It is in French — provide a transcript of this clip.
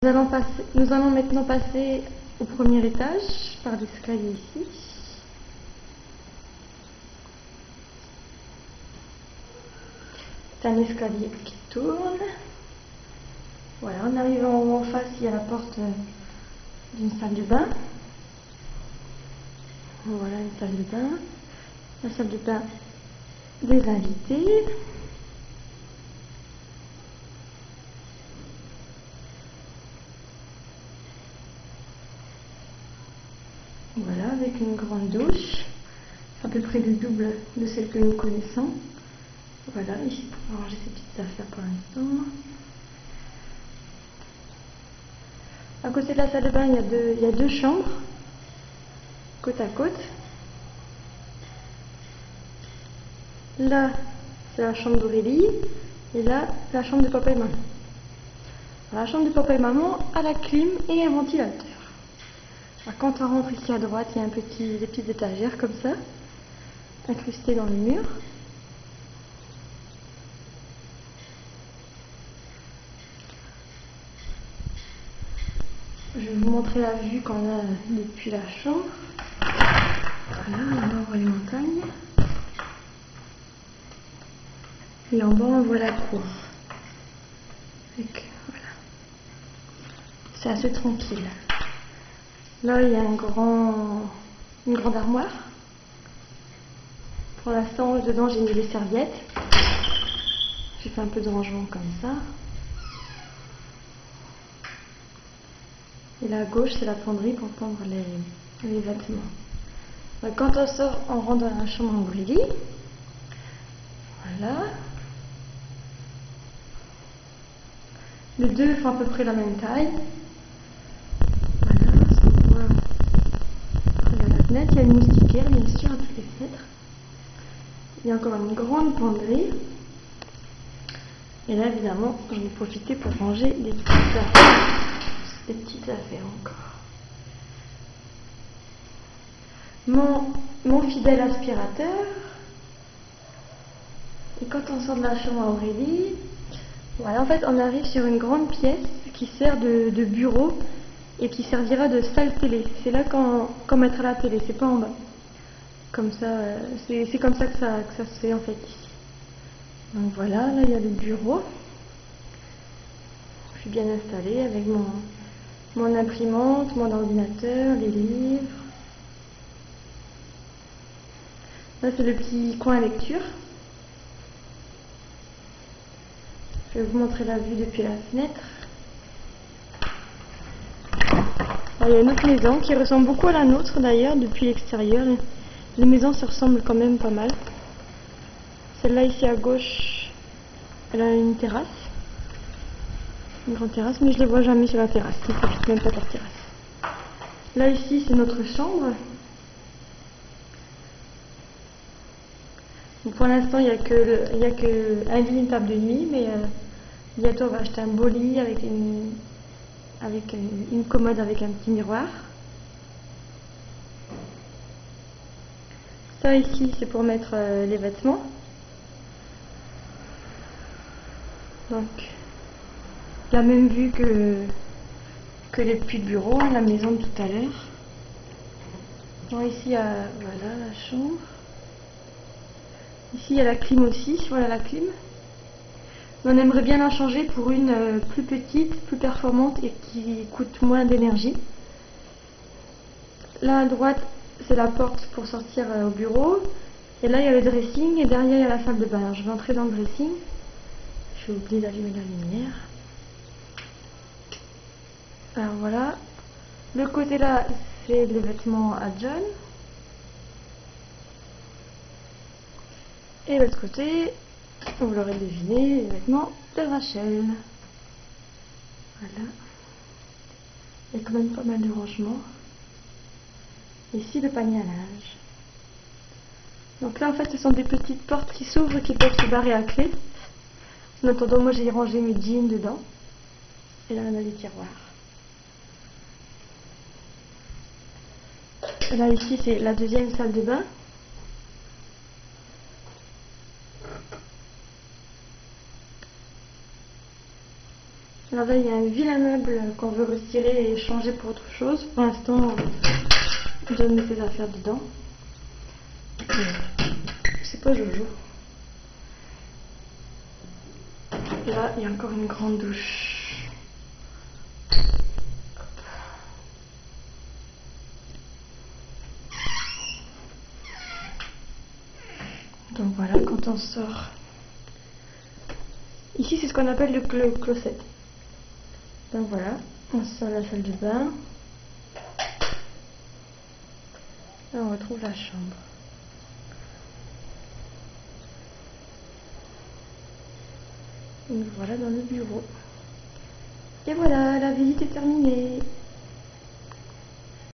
Nous allons maintenant passer au premier étage par l'escalier ici. C'est un escalier qui tourne. Voilà, en arrivant en face, il y a la porte d'une salle de bain. Voilà une salle de bain. La salle de bain des invités. Voilà, avec une grande douche, à peu près le double de celle que nous connaissons. Voilà, ici pour ranger ses petites affaires pour l'instant. À côté de la salle de bain, il y a deux chambres, côte à côte. Là, c'est la chambre d'Aurélie, et là, la chambre de papa et maman. La chambre de papa et maman a la clim et un ventilateur. Alors, quand on rentre ici à droite, il y a des petites étagères comme ça, incrustées dans le mur. Je vais vous montrer la vue qu'on a depuis la chambre. Voilà, là on voit les montagnes. Et en bas on voit la cour. Voilà. C'est assez tranquille. Là il y a une grande armoire. Pour l'instant dedans j'ai mis les serviettes. J'ai fait un peu de rangement comme ça. Et là à gauche c'est la penderie pour pendre les vêtements. Donc, quand on sort, on rentre dans la chambre d'Aurélie. Voilà. Les deux font à peu près la même taille. Voilà, on voit la fenêtre. Il y a une moustiquaire bien sûr à toutes les fenêtres. Il y a encore une grande penderie. Et là évidemment j'en ai profité pour ranger des petites affaires encore. Mon fidèle aspirateur. Et quand on sort de la chambre à Aurélie, voilà, en fait on arrive sur une grande pièce qui sert de bureau et qui servira de salle télé. C'est là qu'on mettra la télé, c'est pas en bas. Comme ça, c'est comme ça que ça se fait en fait ici. Donc voilà, là il y a le bureau. Je suis bien installée avec mon imprimante, mon ordinateur, les livres. Là c'est le petit coin lecture. Je vais vous montrer la vue depuis la fenêtre. Là, il y a une autre maison qui ressemble beaucoup à la nôtre d'ailleurs depuis l'extérieur. Les maisons se ressemblent quand même pas mal. Celle-là ici à gauche, elle a une terrasse. Une grande terrasse, mais je ne les vois jamais sur la terrasse. Ils ne profitent même pas de leur terrasse. Là ici c'est notre chambre. Donc, pour l'instant il n'y a que un lit, une table de nuit, mais bientôt on va acheter un beau lit avec une commode avec un petit miroir. Ça ici c'est pour mettre les vêtements. Donc la même vue que les puits de bureau, hein, la maison de tout à l'heure. Bon, ici voilà la chambre. Ici il y a la clim aussi, voilà la clim. On aimerait bien la changer pour une plus petite, plus performante et qui coûte moins d'énergie. Là à droite c'est la porte pour sortir au bureau. Et là il y a le dressing et derrière il y a la salle de bain. Alors, je vais entrer dans le dressing. J'ai oublié d'allumer la lumière. Alors voilà. Le côté là c'est les vêtements à John. Et l'autre côté, vous l'aurez deviné, les vêtements de Rachel. Voilà. Il y a quand même pas mal de rangements. Ici le panier à linge. Donc là en fait ce sont des petites portes qui s'ouvrent qui peuvent se barrer à clé. En attendant moi j'ai rangé mes jeans dedans. Et là on a des tiroirs. Et là ici c'est la deuxième salle de bain. Alors là, il y a un vilain meuble qu'on veut retirer et changer pour autre chose. Pour l'instant, je mets ses affaires dedans. C'est pas Jojo. Là, il y a encore une grande douche. Donc voilà, quand on sort. Ici, c'est ce qu'on appelle le closet. Donc voilà, on sort la salle de bain. Là, on retrouve la chambre. Donc voilà dans le bureau. Et voilà, la visite est terminée.